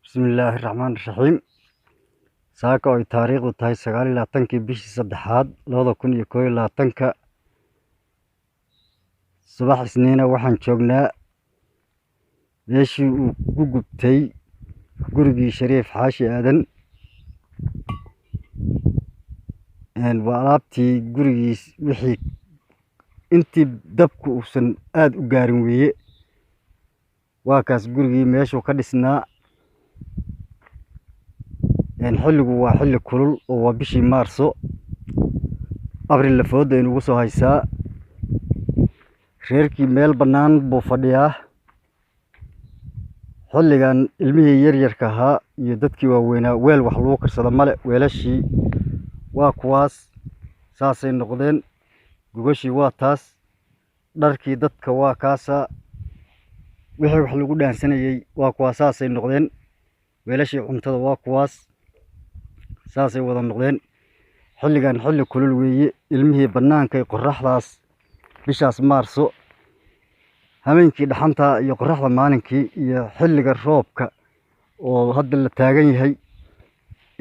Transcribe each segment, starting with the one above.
بسم الله الرحمن الرحيم. ساكا أي تاريخ تاي سغالي لاتنكي بيشي صدحاد لوضا كون يكوي لاتنكا صباح سنينة وحن شوقنا ليشي وقوقبتي قرقي شريف حاشي آدن وعلابتي قرقي وحي انتي دبكو وسن آد وقارن ويه واكاس قرقي ميشو قدسنا xilligu waa xilli kulul oo waa bishii Maarso abriil la foodo inuu soo haysaa reerkii meel banaan buu fadhiyaa xilligan ilmihii yaryarka ahaa iyo dadkii waaweynaa weel wax lagu karsado male weelashii waa kuwaas saasay noqdeen gogashii waa taas dharkii dadka waa kaasa wixii wax lagu dhaansanayay waa kuwaas saasay noqdeen weelashii cuntada waa kuwaas saasay wada noqdeen xilligan xilli kulul weeye ilmihii banaanka qorraxdaas bishaas Maarso habeenkii dhaxanta iyo qorraxda maalinkii iyo xilliga roobka oo hadda la taagan yahay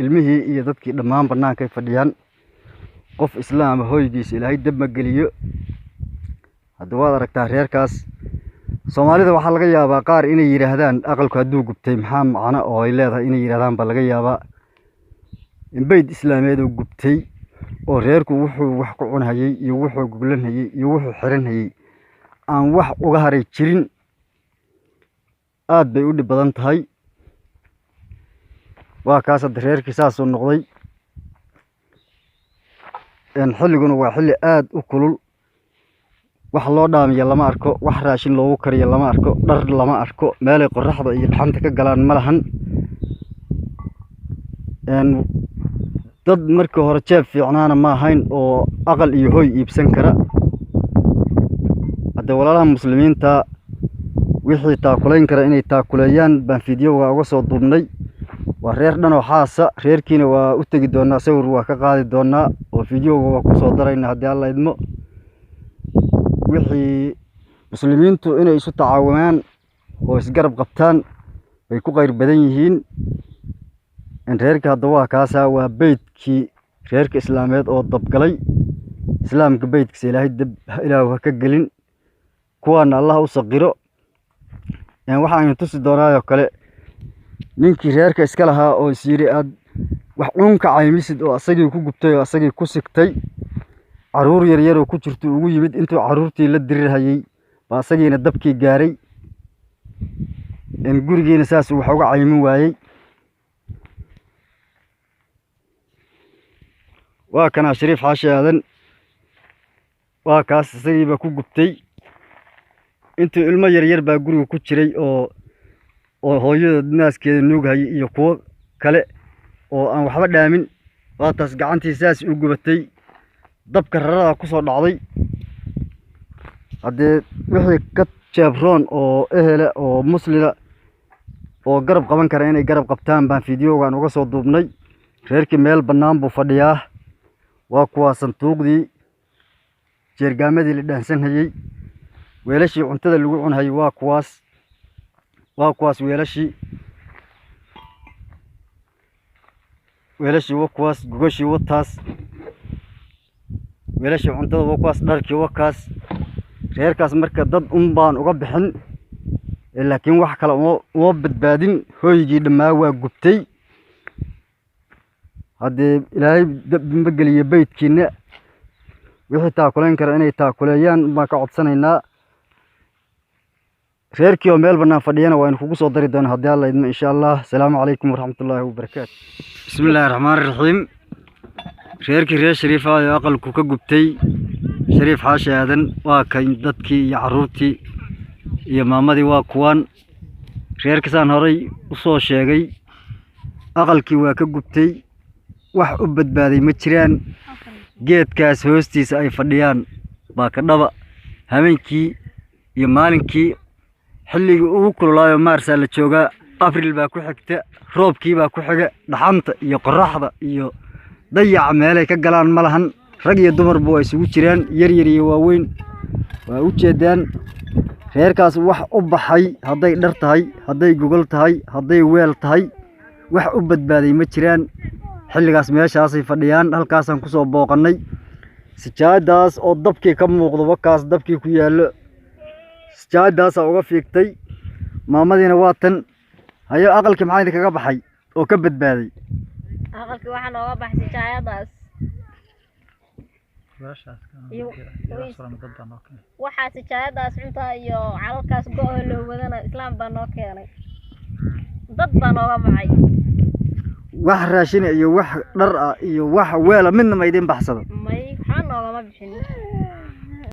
ilmihii iyo dadkii dhammaan banaanka ay fadhiyaan qof islaam hooyadiis Ilaahay dab ma geliyo hadda waad aragtaa reerkaas Soomaalida waxa laga yaabaa qaar inay yiraahdaan aqalku haduu gubtay maxaa macna oo ay leedahay inay yiraahdaan ba laga yaabaa in bayd islaameed oo gubtay oo reerku wuxuu wax ku cunayay iyo wuxuu goglanayay iyo wuxuu xiranayay aan wax uga haray jirin aad bay u dhib badan tahay waa kaas reerkii saas oo noqday xilliguna waa xilli aad u kulul wax loo dhaamiyo lama arko wax raashin loogu kariyo lama arko dhar lama arko meel ay qorraxda iyo dhaxanta ka galaan malahan dad markii hore jeeb fiicnaana ma ahayn oo aqal iyo hooy iibsan kara hadda walaalaha muslimiinta wixii taakulayn kara inay taakuleeyaan baan fiidiyowga uga soo duubnay waa reer dhan oo xaasa reerkiina waa u tagi doonaa sawir waa ka qaadi doonaa oo fiidiyowga waa ku soo daraynaa haddii alla idmo wixii muslimiintu inay isu tacaawunaan oo isgarab qabtaan way ku qayr badan yihiin in reerka hadda waa kaasa waa beydkii reerka islaameed oo dabgalay islaamka beydkiisa Ilaahay dab Ilaahu ka gelin kuwana Allah u saqiro waxaan tusi doonaa kale ninkii reerka iska lahaa oo siiri aad wax uunka caymisid oo asagii ku gubtay oo asagii ku sigtay caruur yar yar oo ku jirto ugu yimid intuu caruurtii la dirirayay baa asagiina dabkii gaaray gurigiina saas wax uga caymin waayay waa kana Shariif Xaashi Aadan waa kaas asagiiba ku gubtay intuu ilmo yar yar baa guriga ku jiray oo hooyada naaskeeda nuugay iyo kuwa kale oo aan waxba dhaamin waa taas gacantiisaas u gubatay dabka rarada ku soo dhacday hadee wixii ka jabroon oo ehele oo muslida oo garab qaban kara inay garab qabtaan baan fiidiyowgan uga soo duubnay reerkii meel banaan buu fadhiyaa waa kuwa santuuqdii jeergaamadii la dhaansanayay weelashii cuntada lagu cunayay waa kuwaas weelashii waa kuwaas gogashii waa taas weelashii cuntada waa kuwaas dharkii waa kaas reerkaas marka dad baan uga bixin laakiin wax kale oo badbaadin hooygii dhamaa waa gubtay hadee Ilaahay dab ma geliyo beydkiina wixii taakulayn kara inay taakuleeyaan ma ka codsanaynaa reerkii oo meel banaan fadhiyana waa in kugu soo dari doona haddii alla idmo insha Allah salaamu calaykum waraxmatullaahi wabarakaatuh bismillaahir rahmaanir rahiim reerkii reer Shariif ayo aqalku ka gubtay Shariif Xaashi Aadan waa kan dadkii iyo caruurtii iyo maamadii waa kuwan reerkiisaan horay u soo sheegay aqalkii waa ka gubtay wax u badbaaday ma jiraan geedkaas hoostiisa ay fadhiyaan baa ka dhaba habeenkii iyo maalinkii xilligii ugu kululaayo Maarsa la joogaa abriil baa ku xigta roobkii baa ku xiga dhaxanta iyo qorraxda iyo dayac meelay ka galaan malahan rag iyo dumar buu isugu jiraan yar yar iyo waaweyn waa u jeedaan reerkaas wax u baxay haday dhar tahay haday gogol tahay haday weel tahay wax u badbaaday ma jiraan xilligaas meeshaasay fadhiyaan halkaasaan kusoo booqannay sijaayadaas oo dabkii ka muuqdo wakaas dabkii ku yaallo sijaayadaasaa uga fiigtay maamadiina waa tan hayo aqalkii maxaa idinkaga baxay oo ka badbaaday aqalkii waxaa nooga baxay sijaayadaas waxaa sijaayadaas cuntaa iyo calalkaas go-oo loo wadana islaam baa noo keenay dad baa nooga baxay wax raashin iyo wax dhar ah iyo wax weela midna ma idin baxsado may waxaa noogama bixin